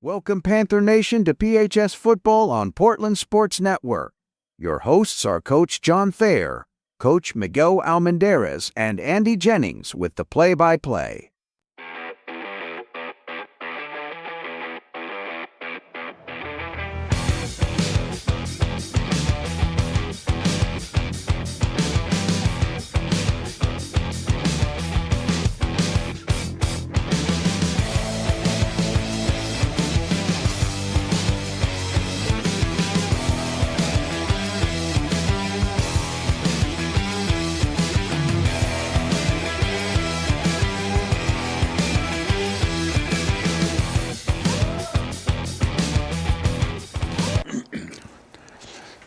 Welcome, Panther Nation, to PHS Football on Portland Sports Network. Your hosts are Coach John Thayer, Coach Miguel Almendarez, and Andy Jennings with the play-by-play.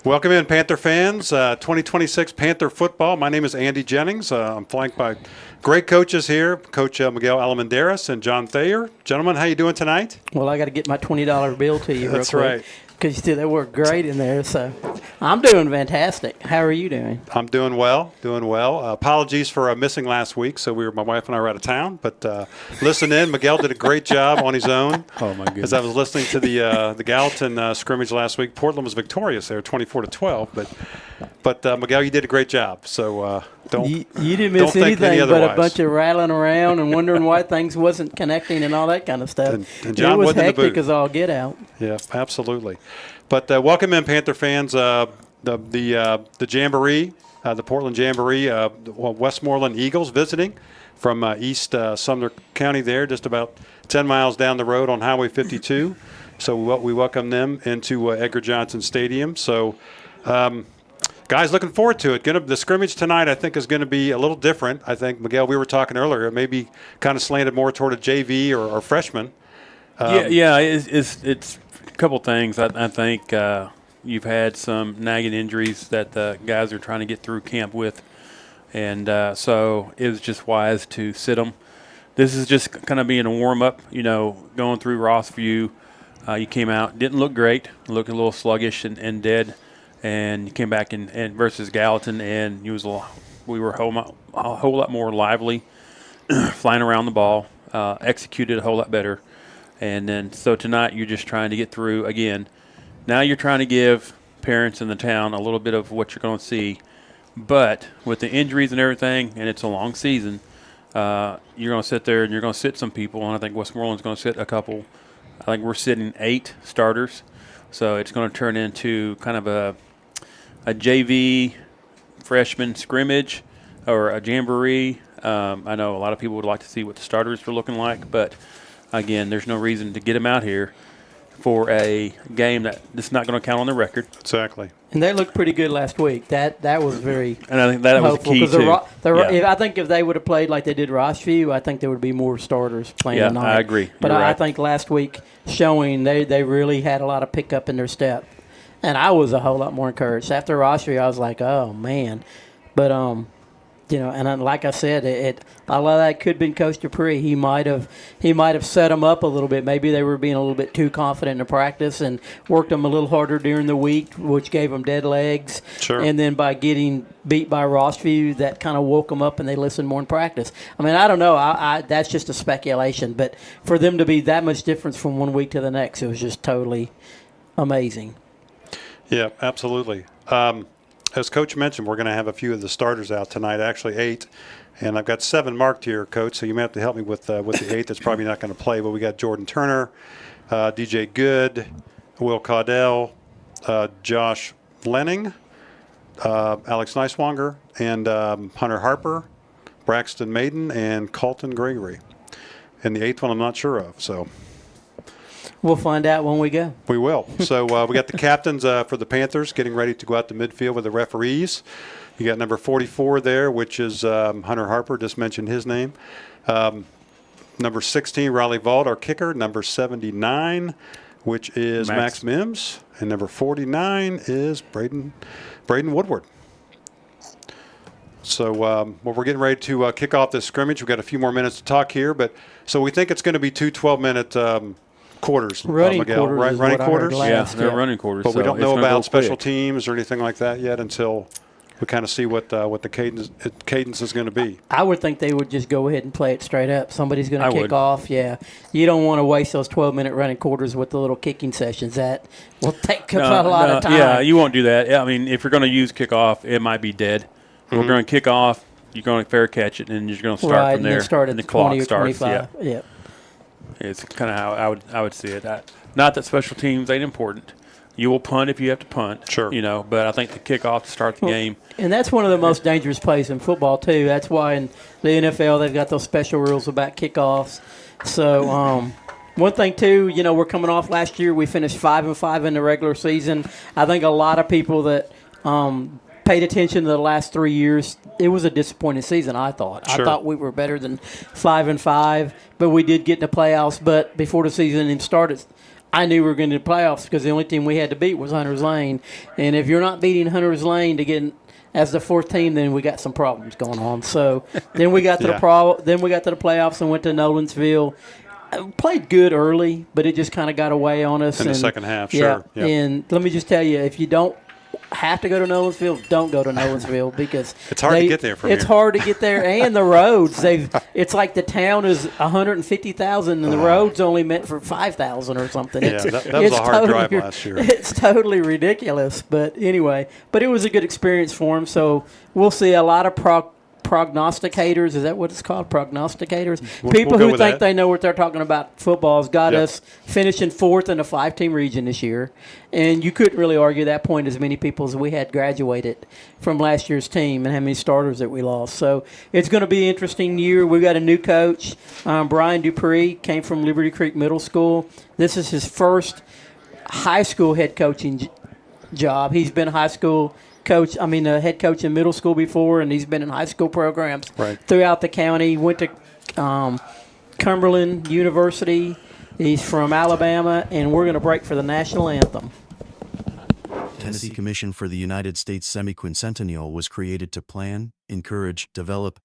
Welcome in, Panther fans. 2026 Panther football. My name is Andy Jennings. I'm flanked by great coaches here, Coach Miguel Almendarez and John Thayer. Gentlemen, how you doing tonight? Well, I got to get my $20 bill to you That's real quick. right. Because you see, they work great in there. So I'm doing fantastic. How are you doing? I'm doing well, apologies for missing last week. So my wife and I were out of town, but listen in. Miguel did a great job on his own. Oh, my goodness. As I was listening to the Gallatin scrimmage last week, Portland was victorious there, 24-12. But Miguel, you did a great job. So you didn't miss anything but a bunch of rattling around and wondering why things wasn't connecting and all that kind of stuff. And John it was wasn't in the hectic booth. as all get out. Yeah, absolutely. But welcome in, Panther fans. The Jamboree, the Portland Jamboree, Westmoreland Eagles visiting from East Sumner County there, just about 10 miles down the road on Highway 52. So we welcome them into Edgar Johnson Stadium. So, guys, looking forward to it. The scrimmage tonight, I think, is going to be a little different. I think, Miguel, we were talking earlier, it may be kind of slanted more toward a JV or freshman. It's a couple things. I think you've had some nagging injuries that the guys are trying to get through camp with, and so it was just wise to sit them. This is just kind of being a warm-up, going through Rossview. You came out, didn't look great, looked a little sluggish and dead, and you came back and versus Gallatin, and we were a whole lot more lively, flying around the ball, executed a whole lot better. And then so tonight you're just trying to get through again. Now you're trying to give parents in the town a little bit of what you're going to see. But with the injuries and everything, and it's a long season, you're going to sit there and you're going to sit some people. And I think Westmoreland's going to sit a couple. I think we're sitting 8 starters. So it's going to turn into kind of a JV freshman scrimmage or a jamboree. I know a lot of people would like to see what the starters were looking like, but again, there's no reason to get them out here for a game that's not going to count on the record. Exactly. And they looked pretty good last week. That was very and I think that was the key, too. I think if they would have played like they did Rossview, I think there would be more starters playing tonight. I agree. But I think last week showing they really had a lot of pickup in their step. And I was a whole lot more encouraged. After Rossview, I was like, oh, man. But, and like I said, a lot of that could have been Coach Dupree. He might have set them up a little bit. Maybe they were being a little bit too confident in practice and worked them a little harder during the week, which gave them dead legs. Sure. And then by getting beat by Rossview, that kind of woke them up and they listened more in practice. I mean, I don't know. That's just a speculation. But for them to be that much difference from one week to the next, it was just totally amazing. Yeah, absolutely. As Coach mentioned, we're going to have a few of the starters out tonight, actually 8. And I've got 7 marked here, Coach, so you may have to help me with the 8 that's probably not going to play. But we got Jordan Turner, DJ Good, Will Caudell, Josh Lenning, Alex Neiswanger, and Hunter Harper, Braxton Maiden, and Colton Gregory. And the 8th one I'm not sure of, so we'll find out when we go. We will. So we got the captains for the Panthers getting ready to go out to midfield with the referees. You got number 44 there, which is Hunter Harper, just mentioned his name. Number 16, Riley Vaught, our kicker. Number 79, which is Max Mims. And number 49 is Braden Woodward. So we're getting ready to kick off this scrimmage. We've got a few more minutes to talk here. So we think it's going to be 2 12-minute quarters, running Miguel, quarters, right? Running quarters? Yeah, they're running quarters. But we don't know it's gonna about go special quick. teams or anything like that yet until we kind of see what the cadence is going to be. I would think they would just go ahead and play it straight up. Somebody's going to kick would. off. Yeah, you don't want to waste those 12-minute running quarters with the little kicking sessions. That will take a lot of time. Yeah, you won't do that. I mean, if you're going to use kickoff, it might be dead. We're going to kick off. You're going to fair catch it, and you're going to start from there. And then start at and the 20 clock or starts. 25. Yeah. It's kind of how I would see it. Not that special teams ain't important. You will punt if you have to punt. Sure. But I think the kickoff to start the game. And that's one of the most dangerous plays in football, too. That's why in the NFL they've got those special rules about kickoffs. So, one thing, too, we're coming off last year. We finished 5-5 in the regular season. I think a lot of people that paid attention to the last 3 years, it was a disappointing season, I thought. Sure. I thought we were better than 5-5, but we did get in the playoffs. But before the season even started, I knew we were going to the playoffs because the only team we had to beat was Hunter's Lane. And if you're not beating Hunter's Lane to get in as the fourth team, then we got some problems going on. So then we got to the playoffs and went to Nolensville. Played good early, but it just kind of got away on us in the second half. Sure. Yeah. And let me just tell you, if you don't have to go to Nolensville, don't go to Nolensville because it's hard to get there from here. It's hard to get there, and the roads. It's like the town is 150,000, and the road's only meant for 5,000 or something. Yeah, that was a hard drive last year. It's totally ridiculous, but anyway. But it was a good experience for him. So we'll see a lot of prognosticators. Is that what it's called? Prognosticators? People who think they know what they're talking about. Football has got us finishing fourth in a 5-team region this year. And you couldn't really argue that point as many people as we had graduated from last year's team and how many starters that we lost. So it's going to be an interesting year. We've got a new coach. Brian Dupree came from Liberty Creek Middle School. This is his first high school head coaching job. He's been head coach in middle school before, and he's been in high school programs throughout the county. Went to Cumberland University. He's from Alabama, and we're going to break for the national anthem. Tennessee Commission for the United States Semi-Quincentennial was created to plan, encourage, develop,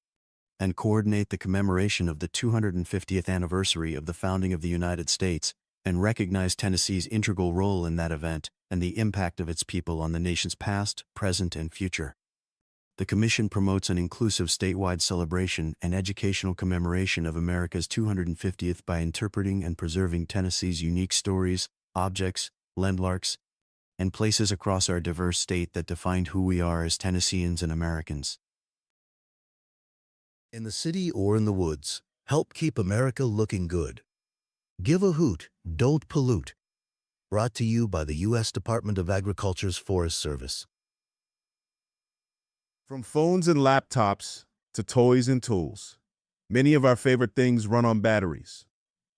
and coordinate the commemoration of the 250th anniversary of the founding of the United States and recognize Tennessee's integral role in that event and the impact of its people on the nation's past, present, and future. The Commission promotes an inclusive statewide celebration and educational commemoration of America's 250th by interpreting and preserving Tennessee's unique stories, objects, landmarks, and places across our diverse state that define who we are as Tennesseans and Americans. In the city or in the woods, help keep America looking good. Give a hoot, don't pollute. Brought to you by the U.S. Department of Agriculture's Forest Service. From phones and laptops to toys and tools, many of our favorite things run on batteries.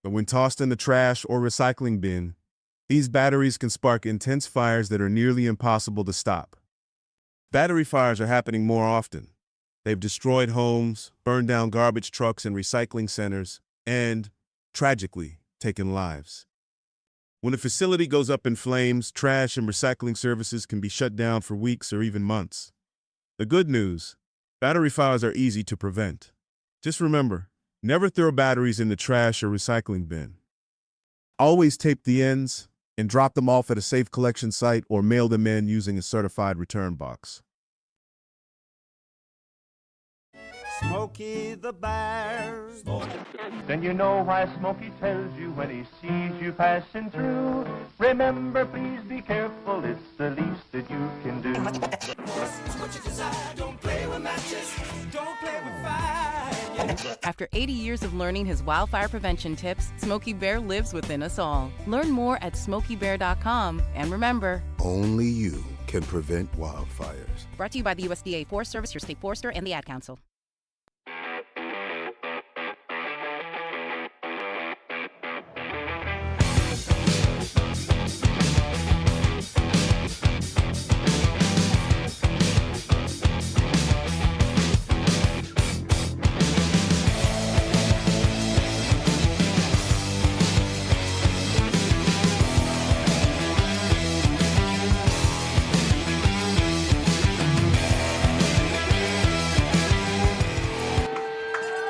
But when tossed in the trash or recycling bin, these batteries can spark intense fires that are nearly impossible to stop. Battery fires are happening more often. They've destroyed homes, burned down garbage trucks and recycling centers, and, tragically, taken lives. When a facility goes up in flames, trash and recycling services can be shut down for weeks or even months. The good news, battery fires are easy to prevent. Just remember, never throw batteries in the trash or recycling bin. Always tape the ends and drop them off at a safe collection site or mail them in using a certified return box. Smokey the Bear. Then you know why Smokey tells you when he sees you passing through. Remember, please be careful, it's the least that you can do. What you desire, don't play with matches, don't play with fire. After 80 years of learning his wildfire prevention tips, Smokey Bear lives within us all. Learn more at SmokeyBear.com, and remember, Only you can prevent wildfires. brought to you by the USDA Forest Service, your state forester, and the Ad Council.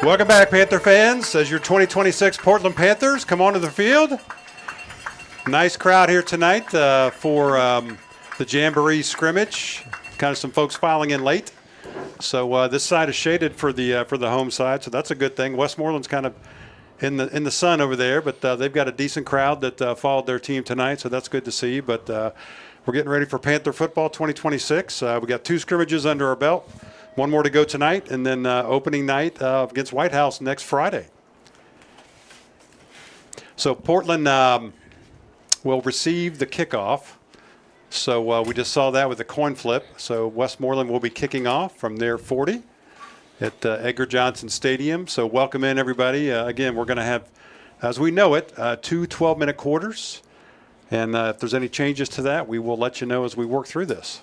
Welcome back, Panther fans. As your 2026 Portland Panthers come onto the field. Nice crowd here tonight for the Jamboree scrimmage. kind of some folks filing in late. So this side is shaded for the home side, so that's a good thing. Westmoreland's kind of in the sun over there, but they've got a decent crowd that followed their team tonight, so that's good to see. But we're getting ready for Panther football 2026. We got 2 scrimmages under our belt, 1 more to go tonight, and then opening night against White House next Friday. So Portland will receive the kickoff. So we just saw that with the coin flip. So Westmoreland will be kicking off from their 40 at Edgar Johnson Stadium. So welcome in, everybody. Again, we're going to have, as we know it, 2 12-minute quarters. And if there's any changes to that, we will let you know as we work through this.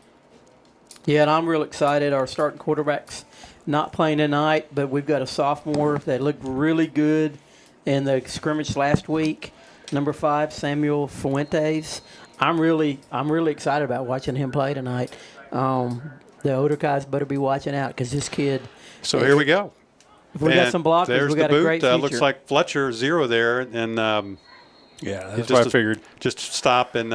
Yeah, and I'm real excited. Our starting quarterback's not playing tonight, but we've got a sophomore that looked really good in the scrimmage last week. Number 5, Samuel Fuentes. I'm really excited about watching him play tonight. The older guys better be watching out because this kid. So here we go. If we got some blockers, there's we got the boot. a great future. Looks like Fletcher 0 there, and yeah, that's what I figured. Just stop and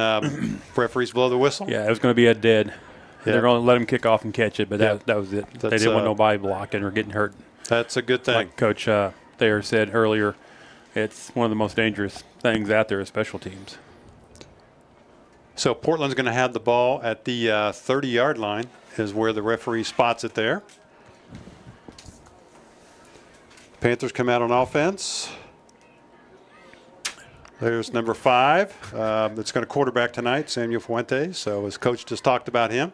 referees blow the whistle. Yeah, it was going to be a dead. Yeah. They're going to let him kick off and catch it, but that was it. They didn't want nobody blocking or getting hurt. That's a good thing. Like Coach Thayer said earlier, it's one of the most dangerous things out there is special teams. So Portland's going to have the ball at the 30-yard line is where the referee spots it there. Panthers come out on offense. There's number 5. That's going to quarterback tonight, Samuel Fuentes. So his coach just talked about him.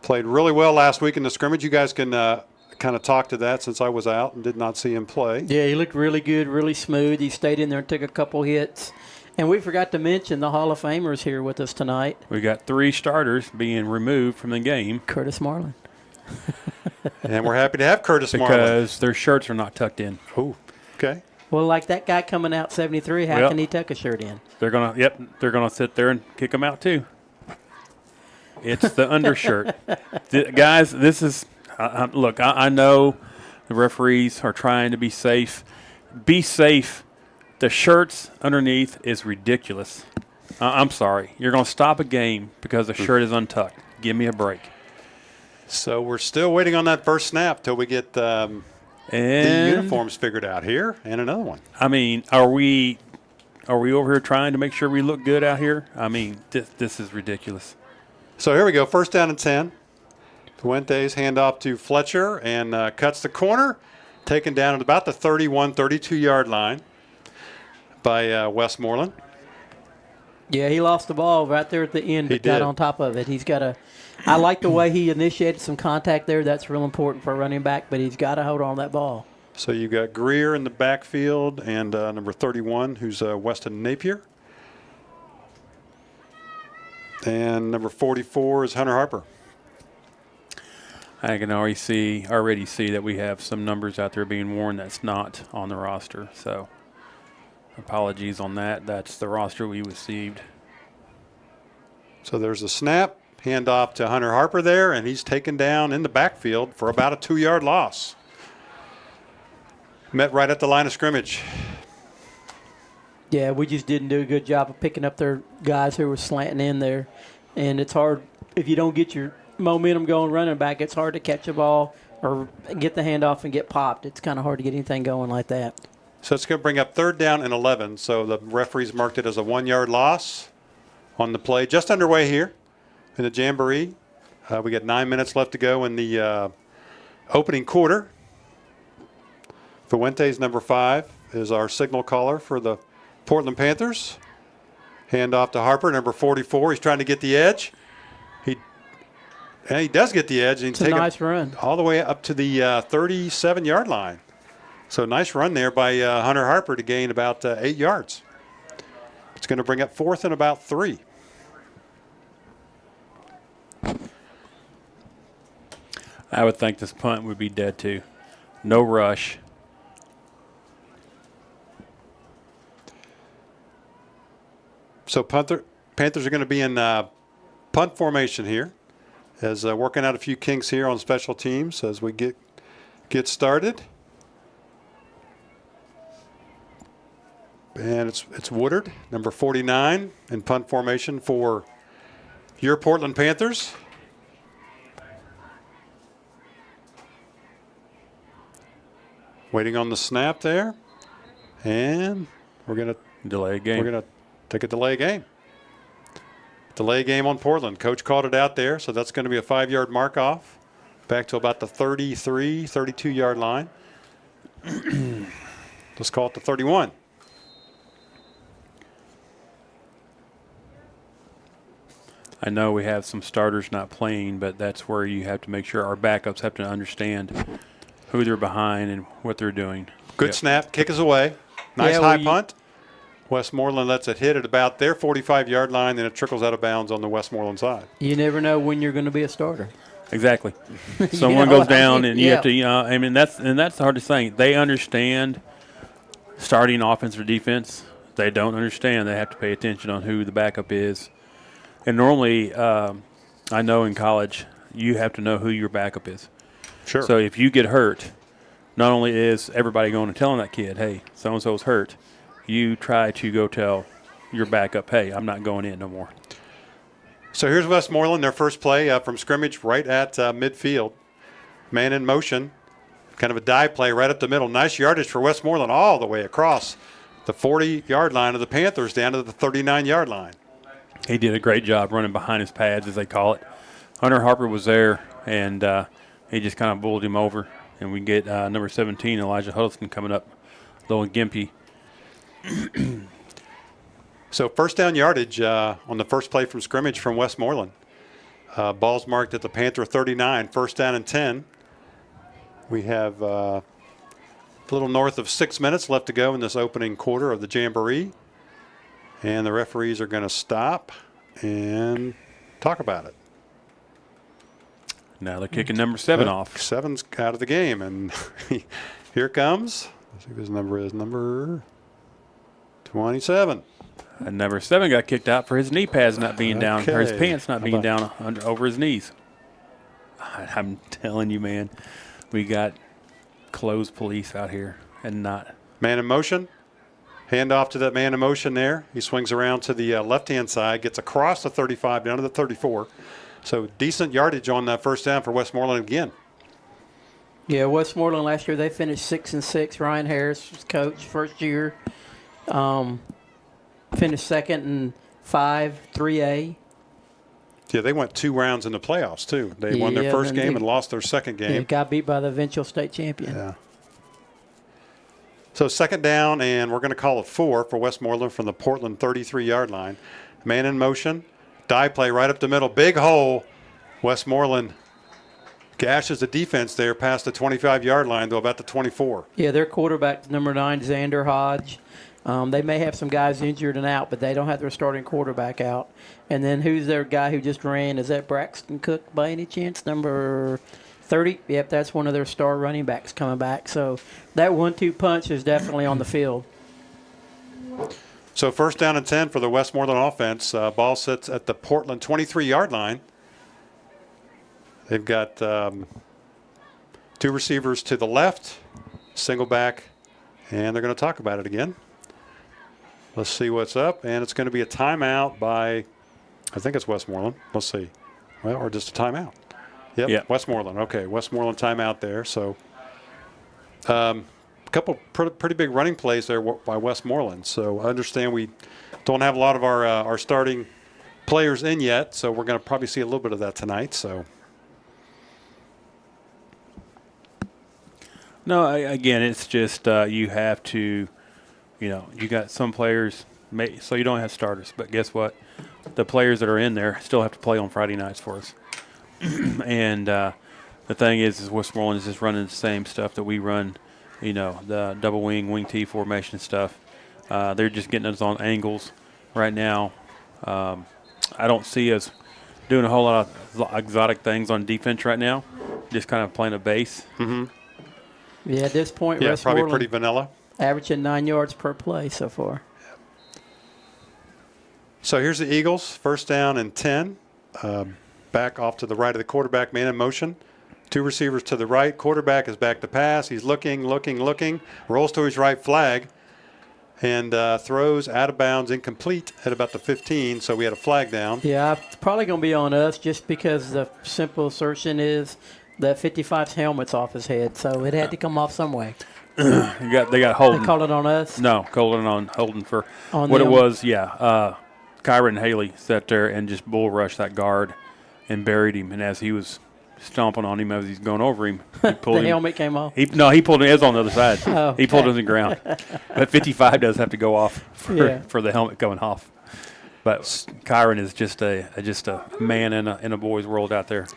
Played really well last week in the scrimmage. You guys can kind of talk to that since I was out and did not see him play. Yeah, he looked really good, really smooth. He stayed in there and took a couple hits. And we forgot to mention the Hall of Famers here with us tonight. We got 3 starters being removed from the game. Curtis Marlin. And we're happy to have Curtis Marlin. Because their shirts are not tucked in. Oh, okay. Well, like that guy coming out 73, how can he tuck a shirt in? They're gonna sit there and kick him out too. It's the undershirt. Guys, this is look, I know the referees are trying to be safe. Be safe. The shirts underneath is ridiculous. I'm sorry. You're going to stop a game because the shirt is untucked. Give me a break. So we're still waiting on that first snap till we get the uniforms figured out here, and another one. I mean, are we over here trying to make sure we look good out here? I mean, this is ridiculous. So here we go. First down and 10. Fuentes handoff to Fletcher and cuts the corner, taken down at about the 31, 32-yard line by Westmoreland. Yeah, he lost the ball right there at the end, but got on top of it. He's got to – I like the way he initiated some contact there. That's real important for a running back, but he's got to hold on to that ball. So you got Greer in the backfield and number 31, who's Weston Napier. And number 44 is Hunter Harper. I can already see that we have some numbers out there being worn that's not on the roster. So apologies on that. That's the roster we received. So there's a snap, handoff to Hunter Harper there, and he's taken down in the backfield for about a 2-yard loss. Met right at the line of scrimmage. Yeah, we just didn't do a good job of picking up their guys who were slanting in there. And it's hard, if you don't get your momentum going running back, it's hard to catch a ball or get the handoff and get popped. It's kind of hard to get anything going like that. So it's going to bring up 3rd down and 11. So the referees marked it as a 1-yard loss on the play. Just underway here in the Jamboree. We got 9 minutes left to go in the opening quarter. Fuentes, number 5, is our signal caller for the Portland Panthers. Hand off to Harper, number 44. He's trying to get the edge. He does get the edge. And it's a nice run. All the way up to the 37-yard line. So nice run there by Hunter Harper to gain about 8 yards. It's going to bring up 4th and about 3. I would think this punt would be dead too. No rush. So Panthers are going to be in punt formation here, as working out a few kinks here on special teams as we get started. And it's Woodard, number 49, in punt formation for your Portland Panthers. Waiting on the snap there. And we're going to Delay game. We're going to take a delay game. Delay game on Portland. Coach called it out there, so that's going to be a 5-yard mark off. Back to about the 33, 32-yard line. Let's call it the 31. I know we have some starters not playing, but that's where you have to make sure our backups have to understand who they're behind and what they're doing. Good snap. Kick is away. Nice Yeah, high punt. Westmoreland lets it hit at about their 45-yard line, then it trickles out of bounds on the Westmoreland side. You never know when you're going to be a starter. Exactly. You Someone know goes what I down, mean? and you have to. Yeah. I mean, that's the hardest thing. They understand starting offense or defense. They don't understand. They have to pay attention on who the backup is. And normally, I know in college, you have to know who your backup is. Sure. So if you get hurt, not only is everybody going and telling that kid, hey, so-and-so's hurt, you try to go tell your backup, hey, I'm not going in no more. So here's Westmoreland, their first play from scrimmage right at midfield. Man in motion, kind of a dive play right up the middle. Nice yardage for Westmoreland all the way across the 40-yard line of the Panthers down to the 39-yard line. He did a great job running behind his pads, as they call it. Hunter Harper was there, and he just kind of bulled him over. And we get number 17, Elijah Huddleston, coming up, little gimpy. So first down yardage on the first play from scrimmage from Westmoreland. Ball's marked at the Panther 39, first down and 10. We have a little north of 6 minutes left to go in this opening quarter of the Jamboree. And the referees are going to stop and talk about it. Now they're kicking number 7 off. 7's out of the game, and here comes. Let's see what his number is. Number 27. And number 7 got kicked out for his knee pads not being down, or his Okay. pants not being down over his knees. I'm telling you, man, we got closed police out here and not. Man in motion. Hand off to that man in motion there. He swings around to the left-hand side, gets across the 35 down to the 34. So decent yardage on that first down for Westmoreland again. Yeah, Westmoreland last year, they finished 6-6. Ryan Harris was coach first year. Finished second and 5, 3A. Yeah, they went 2 rounds in the playoffs, too. They won their Yeah, first then game they- and lost their second Yeah, game. got beat by the eventual state champion. Yeah. So second down, and we're going to call it 4 for Westmoreland from the Portland 33-yard line. Man in motion. Dive play right up the middle. Big hole. Westmoreland gashes the defense there past the 25-yard line to about the 24. Yeah, their quarterback, number 9, Xander Hodge. They may have some guys injured and out, but they don't have their starting quarterback out. And then who's their guy who just ran? Is that Braxton Cook by any chance? Number 30? Yep, that's one of their star running backs coming back. So that 1-2 punch is definitely on the field. So first down and 10 for the Westmoreland offense. Ball sits at the Portland 23-yard line. They've got 2 receivers to the left, single back, and they're going to talk about it again. Let's see what's up, and it's going to be a timeout by, I think it's Westmoreland. Let's see. Well, or just a timeout. Yep. Westmoreland. Okay, Westmoreland timeout there. So a couple pretty big running plays there by Westmoreland. So I understand we don't have a lot of our starting players in yet, so we're going to probably see a little bit of that tonight. So. No, again, it's just you have to, you got some players, so you don't have starters. But guess what? The players that are in there still have to play on Friday nights for us. And the thing is Westmoreland is just running the same stuff that we run, the double wing T formation stuff. They're just getting us on angles right now. I don't see us doing a whole lot of exotic things on defense right now, just kind of playing a base. Mm-hmm. Yeah, at this point, Yeah, probably Westmoreland pretty vanilla. averaging 9 yards per play so far. So here's the Eagles, first down and 10. Back off to the right of the quarterback, man in motion. 2 receivers to the right. Quarterback is back to pass. He's looking, rolls to his right flag, and throws out of bounds, incomplete at about the 15. So we had a flag down. Yeah, it's probably going to be on us just because the simple assertion is that 55's helmet's off his head, so it had to come off some way. They got Holden. They called it on us? No, called it on Holden for On what them? it was. Yeah, Kyron Haley sat there and just bull rushed that guard and buried him. And as he was stomping on him, as he's going over him, he pulled The him. helmet came off? He pulled him. It was on the other side. Oh, he pulled him okay. to the ground. But 55 does have to go off for the helmet going off. But Kyron is just a man in a boy's world out there.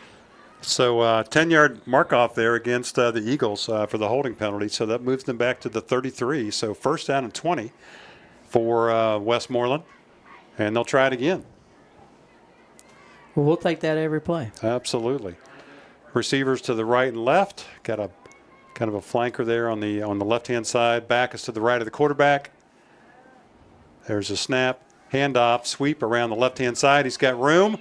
So 10-yard mark-off there against the Eagles for the holding penalty. So that moves them back to the 33. So first down and 20 for Westmoreland. And they'll try it again. Well, we'll take that every play. Absolutely. Receivers to the right and left. Got a kind of a flanker there on the left-hand side. Back is to the right of the quarterback. There's a snap, handoff, sweep around the left-hand side. He's got room.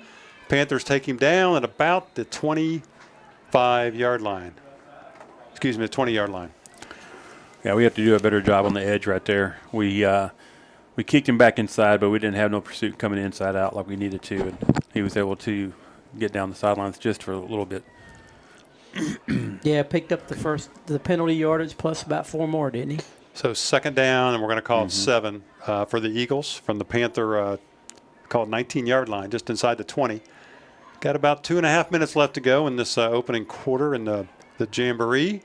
Panthers take him down at about the 25-yard line. Excuse me, the 20-yard line. Yeah, we have to do a better job on the edge right there. We kicked him back inside, but we didn't have no pursuit coming inside out like we needed to, and he was able to get down the sidelines just for a little bit. Yeah, picked up the penalty yardage plus about 4 more, didn't he? So second down, and we're going to call it 7 for the Eagles from the Panther, call it 19-yard line, just inside the 20. Got about 2.5 minutes left to go in this opening quarter in the Jamboree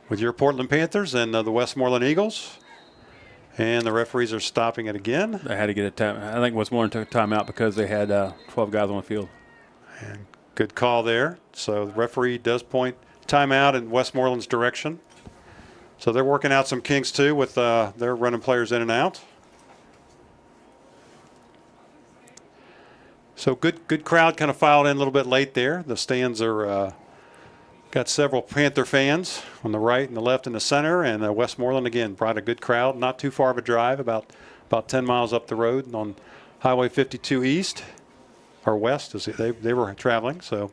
with your Portland Panthers and the Westmoreland Eagles. And the referees are stopping it again. They had to get a time. I think Westmoreland took a timeout because they had 12 guys on the field. And good call there. So the referee does point timeout in Westmoreland's direction. So they're working out some kinks too with their running players in and out. So good crowd kind of filed in a little bit late there. The stands are got several Panther fans on the right and the left and the center. And Westmoreland, again, brought a good crowd. Not too far of a drive, about 10 miles up the road on Highway 52 East, or West, as they were traveling. So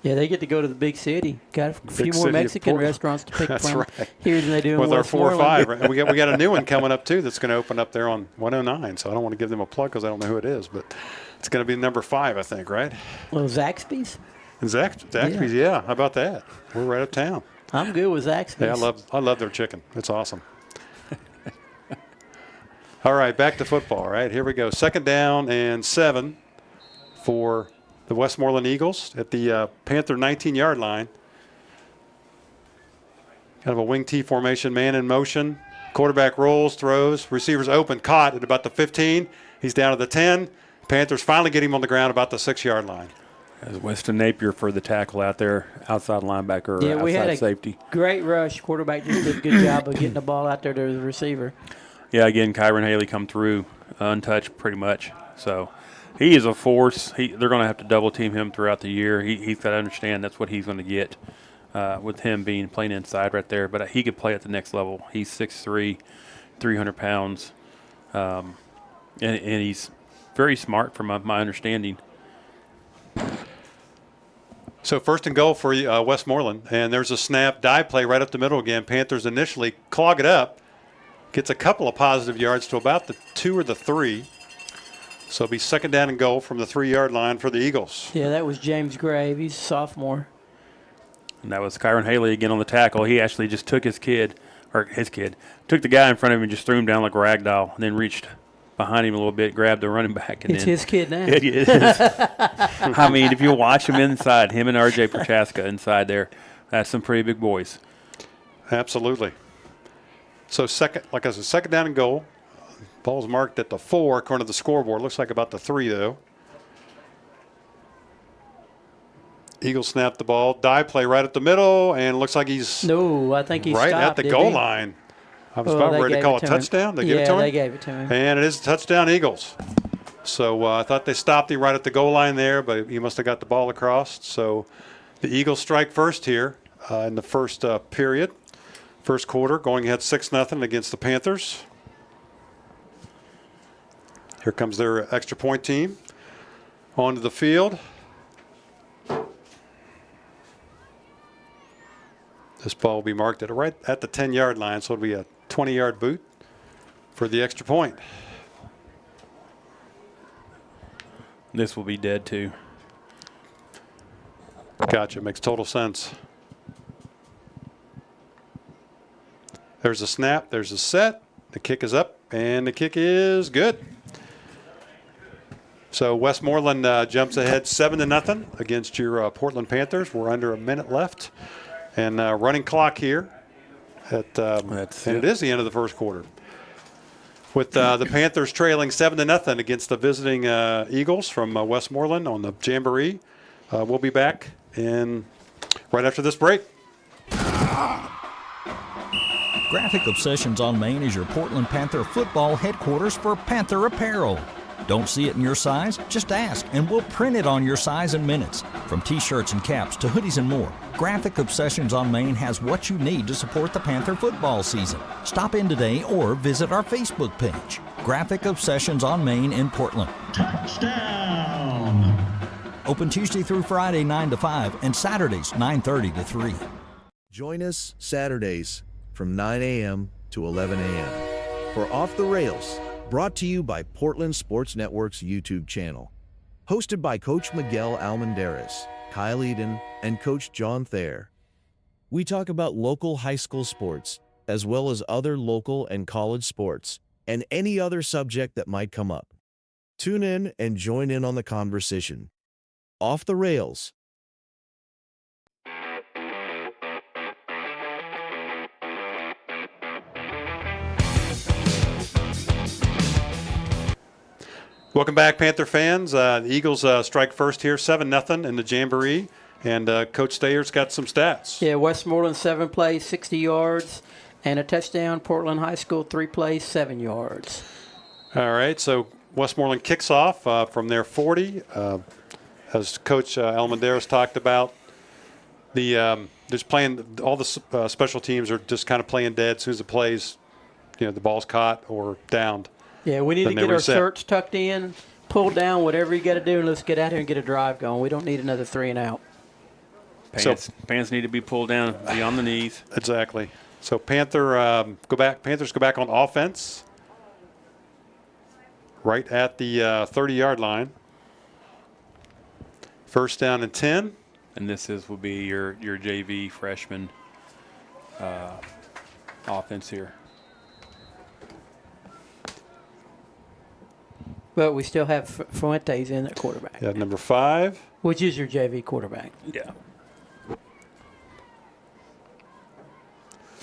Yeah, they get to go to the big city. Got a few Big more city of Mexican Portland. restaurants to pick That's from right. here than they do in with our 4 or 5. Westmoreland. Right? We got a new one coming up too that's going to open up there on 109. So I don't want to give them a plug because I don't know who it is, but it's going to be number 5, I think, right? Well, Zaxby's. And Zaxby's, yeah. How about that? We're right uptown. I'm good with Zaxby's. Yeah, I love their chicken. It's awesome. All right, back to football. Right, here we go. Second down and 7 for the Westmoreland Eagles at the Panther 19-yard line. Kind of a wing T formation, man in motion. Quarterback rolls, throws, receivers open, caught at about the 15. He's down to the 10. Panthers finally get him on the ground about the 6-yard line. As Weston Napier for the tackle out there, outside linebacker, Yeah, we outside had a safety. great rush. Quarterback just did a good job of getting the ball out there to the receiver. Yeah, again, Kyron Haley come through untouched pretty much. So he is a force. They're going to have to double team him throughout the year. He's got to understand that's what he's going to get with him playing inside right there. But he could play at the next level. He's 6'3", 300 pounds, and he's very smart from my understanding. So first and goal for Westmoreland, and there's a snap, dive play right up the middle again. Panthers initially clog it up, gets a couple of positive yards to about the 2 or the 3. So it'll be second down and goal from the 3-yard line for the Eagles. Yeah, that was James Grave. He's a sophomore. And that was Kyron Haley again on the tackle. He actually just took took the guy in front of him and just threw him down like a rag doll, and then reached behind him a little bit, grabbed the running back. And It's then, his kid now. It is. I mean, if you watch him inside, him and R.J. Prochaska inside there, that's some pretty big boys. Absolutely. So second down and goal. Ball's marked at the 4 according to the scoreboard. Looks like about the 3 though. Eagles snap the ball, dive play right up the middle, and looks like he's No, I think he right stopped, at the didn't goal he? line. I was Well, about they ready to gave call it a to him. touchdown. They give it Yeah, to him? they gave it to him. And it is a touchdown, Eagles. So I thought they stopped him right at the goal line there, but he must have got the ball across. So the Eagles strike first here in the first period. First quarter, going ahead 6-0 against the Panthers. Here comes their extra point team onto the field. This ball will be marked at right at the 10-yard line, so it'll be a 20-yard boot for the extra point. This will be dead too. Gotcha. Makes total sense. There's a snap. There's a set. The kick is up, and the kick is good. So Westmoreland jumps ahead 7-0 against your Portland Panthers. We're under a minute left, and running clock here. And it is the end of the first quarter. With the Panthers trailing 7-0 against the visiting Eagles from Westmoreland on the Jamboree. We'll be back right after this break. Graphic Obsessions on Main is your Portland Panther football headquarters for Panther apparel. Don't see it in your size? Just ask, and we'll print it on your size in minutes. From t-shirts and caps to hoodies and more, Graphic Obsessions on Main has what you need to support the Panther football season. Stop in today or visit our Facebook page. Graphic Obsessions on Main in Portland. Touchdown! Open Tuesday through Friday 9 to 5 and Saturdays 9:30 to 3. Join us Saturdays from 9 a.m. to 11 a.m. for Off the Rails, brought to you by Portland Sports Network's YouTube channel. Hosted by Coach Miguel Almendarez, Kyle Eden, and Coach John Thayer. We talk about local high school sports, as well as other local and college sports, and any other subject that might come up. Tune in and join in on the conversation. Off the Rails. Welcome back, Panther fans. The Eagles strike first here, 7-0 in the Jamboree, and Coach Thayer's got some stats. Yeah, Westmoreland 7 plays, 60 yards, and a touchdown. Portland High School 3 plays, 7 yards. All right, so Westmoreland kicks off from their 40. As Coach Almendarez talked about, just playing, all the special teams are just kind of playing dead as soon as the plays, the ball's caught or downed. Yeah, we need to get our shirts tucked in, pulled down, whatever you got to do, and let's get out here and get a drive going. We don't need another 3 and out. Pants need to be pulled down beyond the knees. Exactly. So Panthers go back on offense right at the 30-yard line. First down and 10. And this will be your JV freshman offense here. But we still have Fuentes in at quarterback. Yeah, number 5. Which is your JV quarterback. Yeah.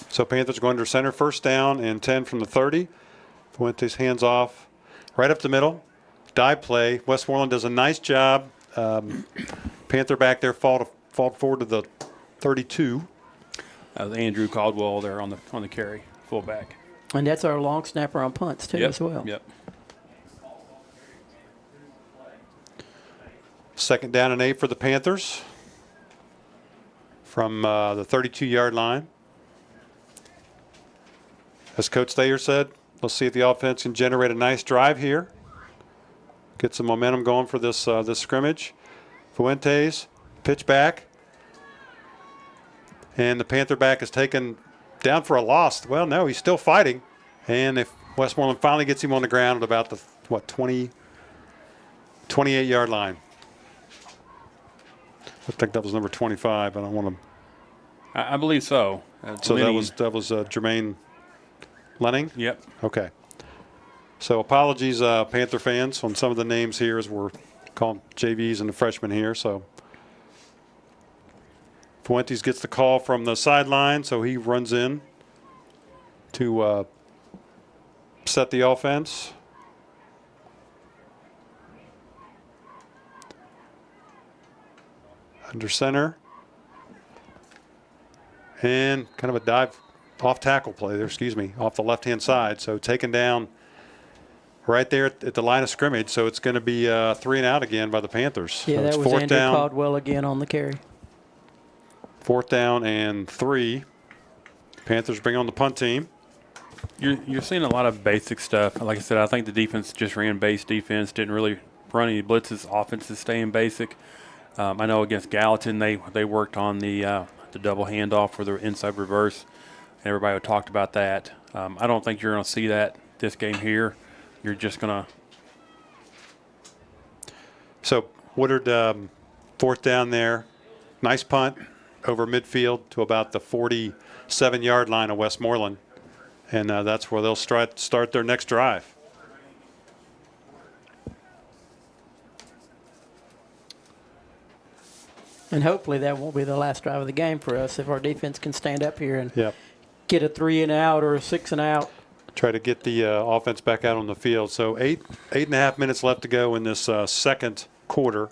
So Panthers go under center, first down and 10 from the 30. Fuentes hands off right up the middle. Dive play. Westmoreland does a nice job. Panther back there fought forward to the 32. Andrew Caldwell there on the carry, fullback. And that's our long snapper on punts, too, as well. Yep. Second down and 8 for the Panthers from the 32-yard line. As Coach Thayer said, let's see if the offense can generate a nice drive here. Get some momentum going for this scrimmage. Fuentes, pitch back. And the Panther back is taken down for a loss. Well, no, he's still fighting. And if Westmoreland finally gets him on the ground at about the, 28-yard line. I think that was number 25. I don't want to. I believe so. So that was Jermaine Lenning? Yep. Okay. So apologies, Panther fans, on some of the names here as we're calling JVs and the freshmen here. So Fuentes gets the call from the sideline, so he runs in to set the offense. Under center. And kind of a dive off tackle play there, off the left-hand side. So taken down right there at the line of scrimmage. So it's going to be 3 and out again by the Panthers. Yeah, so that was Andrew Caldwell again on the carry. 4th down and 3. Panthers bring on the punt team. You're seeing a lot of basic stuff. Like I said, I think the defense just ran base defense, didn't really run any blitzes. Offense is staying basic. I know against Gallatin they worked on the double handoff for the inside reverse. Everybody talked about that. I don't think you're going to see that this game here. You're just going to. So Woodard, 4th down there. Nice punt over midfield to about the 47-yard line of Westmoreland. and that's where they'll start their next drive. And hopefully that won't be the last drive of the game for us if our defense can stand up here and Yep. get a 3 and out or a 6 and out. Try to get the offense back out on the field. So 8.5 minutes left to go in this second quarter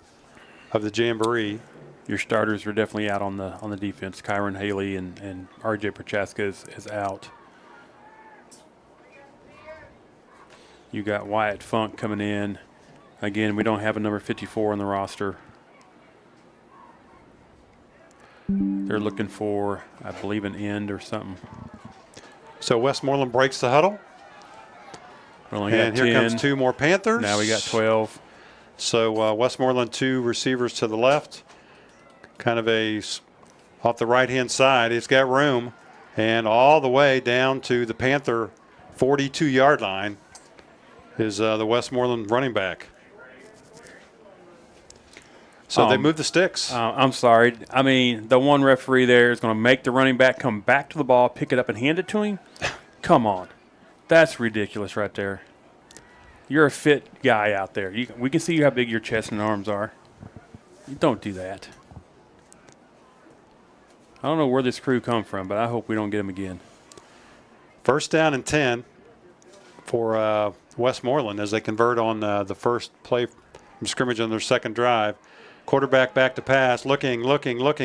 of the Jamboree. Your starters are definitely out on the defense. Kyron Haley and R.J. Prochaska is out. You got Wyatt Funk coming in. Again, we don't have a number 54 on the roster. They're looking for, I believe, an end or something. So Westmoreland breaks the huddle. We only And got here 10. comes 2 more Panthers. Now we got 12. So Westmoreland 2 receivers to the left. Kind of off the right-hand side. He's got room. And all the way down to the Panther 42-yard line is the Westmoreland running back. So they move the sticks. I'm sorry. I mean, the one referee there is going to make the running back come back to the ball, pick it up, and hand it to him? Come on. That's ridiculous right there. You're a fit guy out there. We can see how big your chest and arms are. You don't do that. I don't know where this crew come from, but I hope we don't get them again. First down and 10 for Westmoreland as they convert on the first play from scrimmage on their second drive. Quarterback back to pass, looking,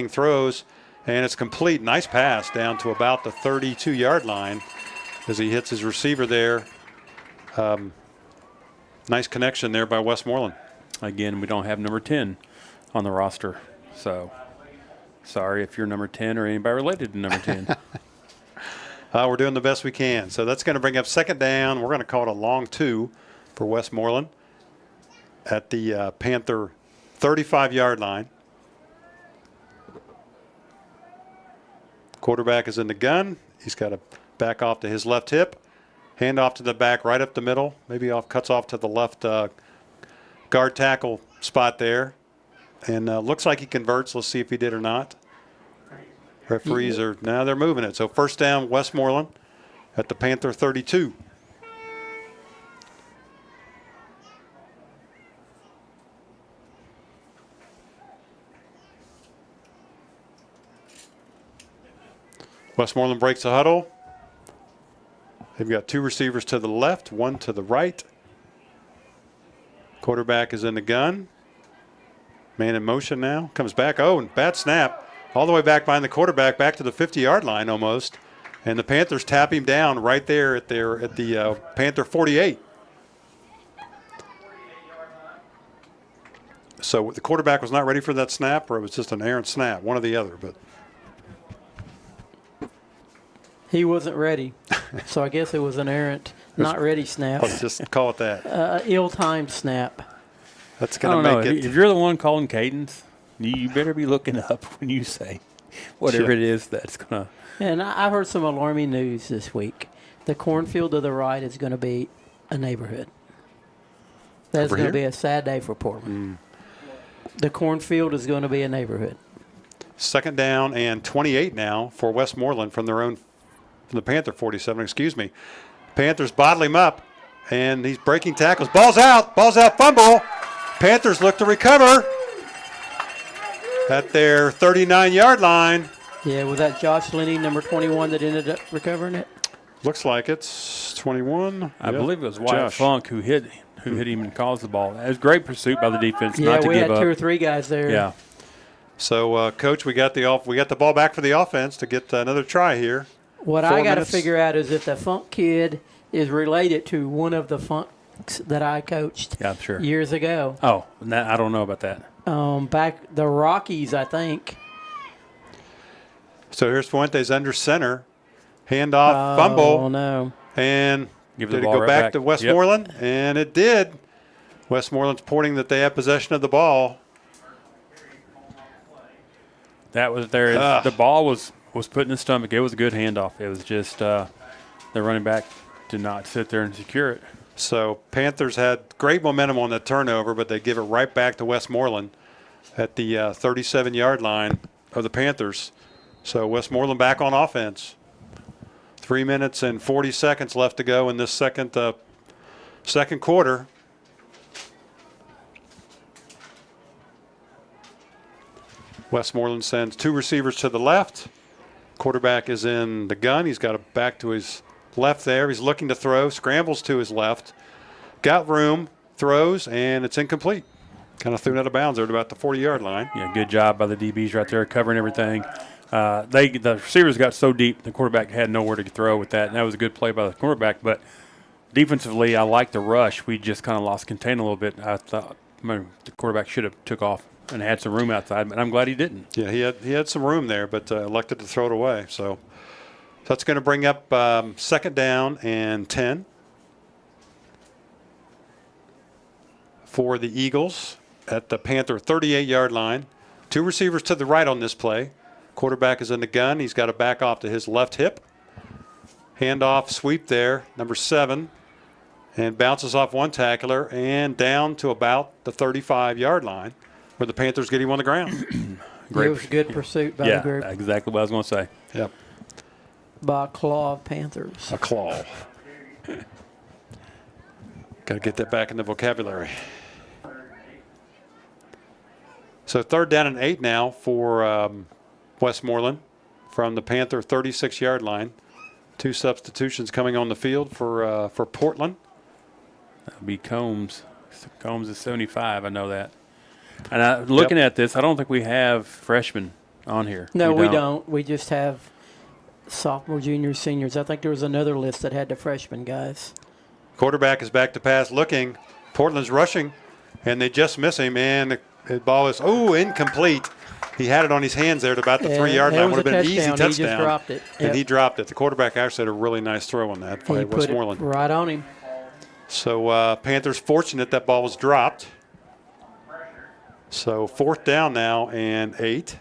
throws, and it's complete. Nice pass down to about the 32-yard line as he hits his receiver there. Nice connection there by Westmoreland. Again, we don't have number 10 on the roster, so sorry if you're number 10 or anybody related to number 10. We're doing the best we can. So that's going to bring up second down. We're going to call it a long 2 for Westmoreland at the Panther 35-yard line. Quarterback is in the gun. He's got to back off to his left hip. Hand off to the back right up the middle. Maybe cuts off to the left guard tackle spot there. And looks like he converts. Let's see if he did or not. Referees are now they're moving it. So first down Westmoreland at the Panther 32. Westmoreland breaks the huddle. They've got 2 receivers to the left, 1 to the right. Quarterback is in the gun. Man in motion now. Comes back. Oh, and bad snap. All the way back behind the quarterback, back to the 50-yard line almost. And the Panthers tap him down right there at the Panther 48. So the quarterback was not ready for that snap, or it was just an errant snap, one or the other. But He wasn't ready, so I guess it was an errant, not ready snap. Let's just call it that. Ill-timed snap. That's going to make it. If you're the one calling cadence, you better be looking up when you say whatever it is that's going to. And I've heard some alarming news this week. The cornfield to the right is going to be a neighborhood. That's going to be a sad day for Portland. The cornfield is going to be a neighborhood. Second down and 28 now for Westmoreland from the Panther 47, excuse me. Panthers bottle him up, and he's breaking tackles. Ball's out, fumble. Panthers look to recover at their 39-yard line. Yeah, was that Josh Linney, number 21, that ended up recovering it? Looks like it's 21. I believe it was Wyatt Funk who hit him and caused the ball. It was great pursuit by the defense not to give up. Yeah, we had 2 or 3 guys there. Yeah. So, Coach, we got the ball back for the offense to get another try here. What I got to figure out is if the Funk kid is related to one of the Funks that I coached years ago. Oh, I don't know about that. Back the Rockies, I think. So here's Fuentes under center. Handoff, fumble. Oh, no. And did it go back to Westmoreland? Yep. And it did. Westmoreland's reporting that they have possession of the ball. That was there. The ball was put in the stomach. It was a good handoff. It was just the running back did not sit there and secure it. So Panthers had great momentum on that turnover, but they give it right back to Westmoreland at the 37-yard line of the Panthers. So Westmoreland back on offense. 3 minutes and 40 seconds left to go in this second quarter. Westmoreland sends 2 receivers to the left. Quarterback is in the gun. He's got it back to his left there. He's looking to throw, scrambles to his left. Got room, throws, and it's incomplete. Kind of threw it out of bounds there at about the 40-yard line. Yeah, good job by the DBs right there covering everything. The receivers got so deep, the quarterback had nowhere to throw with that, and that was a good play by the quarterback. But defensively, I like the rush. We just kind of lost contain a little bit. I thought the quarterback should have took off and had some room outside, but I'm glad he didn't. Yeah, he had some room there, but elected to throw it away. So that's going to bring up 2nd down and 10 for the Eagles at the Panther 38-yard line. 2 receivers to the right on this play. Quarterback is in the gun. He's got to back off to his left hip. Handoff sweep there, number 7, and bounces off one tackler and down to about the 35-yard line, where the Panthers get him on the ground. Great. It was a good pursuit by the group. Yeah, exactly what I was going to say. Yep. By a claw of Panthers. A claw. Got to get that back in the vocabulary. So 3rd down and 8 now for Westmoreland from the Panther 36-yard line. 2 substitutions coming on the field for Portland. That'll be Combs. Combs is 75. I know that. And looking at this, I don't think we have freshmen on here. No, we don't. We just have sophomore, juniors, seniors. I think there was another list that had the freshman guys. Quarterback is back to pass looking. Portland's rushing, and they just miss him, and the ball is, incomplete. He had it on his hands there at about the 3-yard line. Would have been an easy touchdown. He just dropped it. And he dropped it. The quarterback actually had a really nice throw on that by Westmoreland. Put it right on him. So Panthers fortunate that ball was dropped. So 4th down now and 8.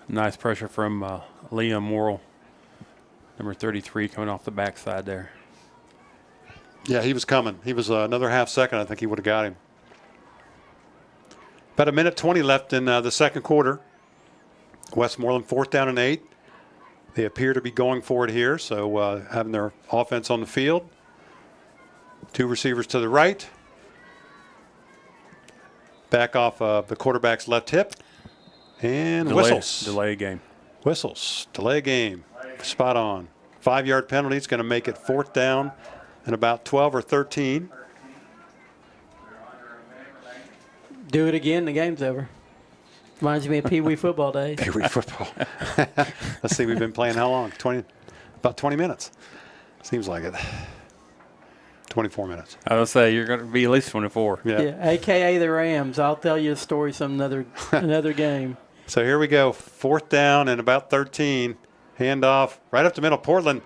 Nice pressure from Liam Morrill, number 33, coming off the backside there. Yeah, he was coming. He was another half second. I think he would have got him. About 1:20 left in the second quarter. Westmoreland 4th down and 8. They appear to be going for it here, so having their offense on the field. 2 receivers to the right. Back off the quarterback's left hip. And whistles. Delay game. Whistles. Delay game. Spot on. 5-yard penalty. It's going to make it 4th down and about 12 or 13. Do it again, the game's over. Reminds me of Pee Wee football days. Pee Wee football. Let's see, we've been playing how long? About 20 minutes. Seems like it. 24 minutes. I would say you're going to be at least 24. Yeah, a.k.a. the Rams. I'll tell you a story another game. So here we go. 4th down and about 13. Handoff right up the middle. Portland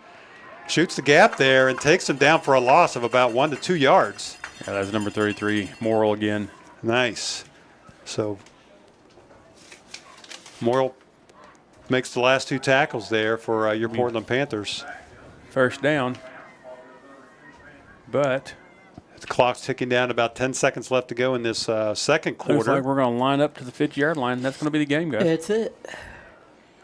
shoots the gap there and takes them down for a loss of about 1 to 2 yards. Yeah, that's number 33, Morrill again. Nice. So Morrill makes the last 2 tackles there for your Portland Panthers. 1st down. But the clock's ticking down. About 10 seconds left to go in this second quarter. Looks like we're going to line up to the 50-yard line. That's going to be the game, guys. That's it.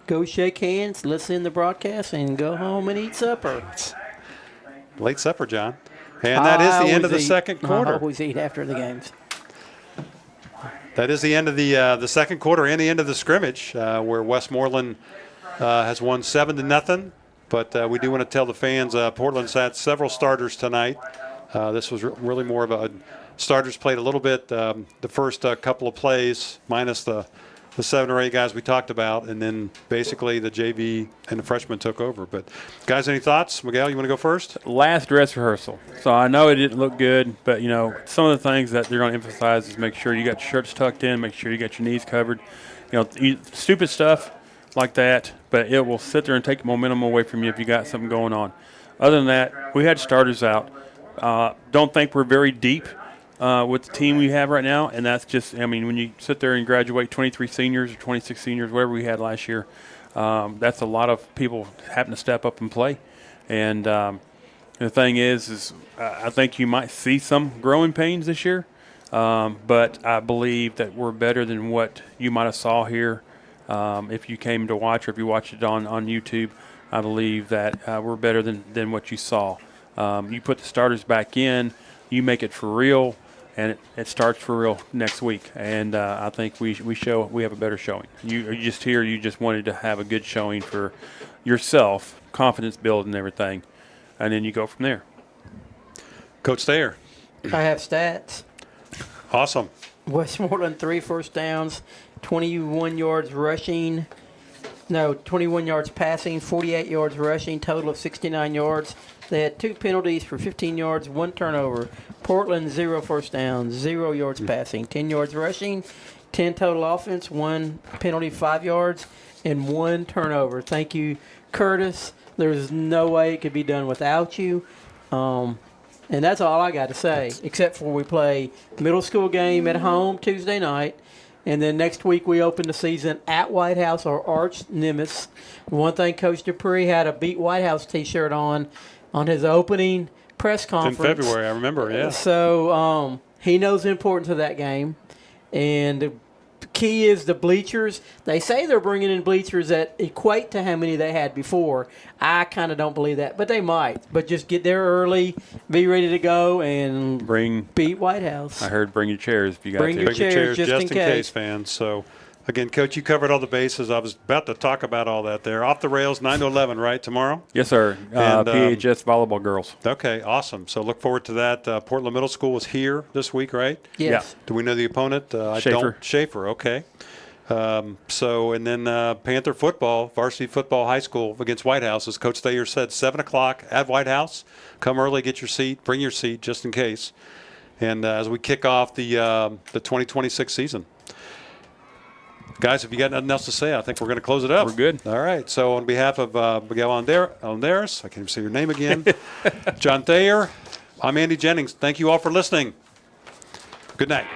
Go shake hands, listen to the broadcast, and go home and eat supper. Late supper, John. And that is the end of the second quarter. I always eat after the games. That is the end of the second quarter and the end of the scrimmage, where Westmoreland has won 7-0. But we do want to tell the fans Portland's had several starters tonight. This was really more of a starters played a little bit the first couple of plays, minus the 7 or 8 guys we talked about, and then basically the JV and the freshmen took over. But guys, any thoughts? Miguel, you want to go first? Last dress rehearsal. So I know it didn't look good, but some of the things that they're going to emphasize is make sure you got your shirts tucked in, make sure you got your knees covered. Stupid stuff like that, but it will sit there and take momentum away from you if you got something going on. Other than that, we had starters out. Don't think we're very deep with the team we have right now, and that's just, when you sit there and graduate 23 seniors or 26 seniors, whatever we had last year, that's a lot of people having to step up and play. And the thing is I think you might see some growing pains this year, but I believe that we're better than what you might have saw here If you came to watch or if you watched it on YouTube, I believe that we're better than what you saw. You put the starters back in, you make it for real, and it starts for real next week. And I think we have a better showing. You just here, you just wanted to have a good showing for yourself, confidence building and everything, and then you go from there. Coach Thayer. I have stats. Awesome. Westmoreland 3 first downs, 21 yards rushing. No, 21 yards passing, 48 yards rushing, total of 69 yards. They had 2 penalties for 15 yards, 1 turnover. Portland 0 first downs, 0 yards passing, 10 yards rushing, 10 total offense, 1 penalty, 5 yards, and 1 turnover. Thank you, Curtis. There's no way it could be done without you. And that's all I got to say, except for we play middle school game at home Tuesday night. And then next week we open the season at White House, our arch nemesis. One thing, Coach Dupree had a Beat White House T-shirt on his opening press conference. In February, I remember, yeah. So he knows the importance of that game. And the key is the bleachers. They say they're bringing in bleachers that equate to how many they had before. I kind of don't believe that, but they might. But just get there early, be ready to go, and beat White House. I heard bring your chairs if you got to. Bring your chairs just in case, fans. So, again, Coach, you covered all the bases. I was about to talk about all that there. Off the rails, 9 to 11, right, tomorrow? Yes, sir. And, PHS volleyball girls. Okay, awesome. So look forward to that. Portland Middle School is here this week, right? Yes. Do we know the opponent? Schaefer, okay. And then Panther football, varsity football, high school against White House, as Coach Thayer said, 7 o'clock at White House. Come early, get your seat, bring your seat just in case. And as we kick off the 2026 season. Guys, if you got nothing else to say, I think we're going to close it up. We're good. All right. So on behalf of Miguel Almendares, I can't even say your name again, John Thayer, I'm Andy Jennings. Thank you all for listening. Good night.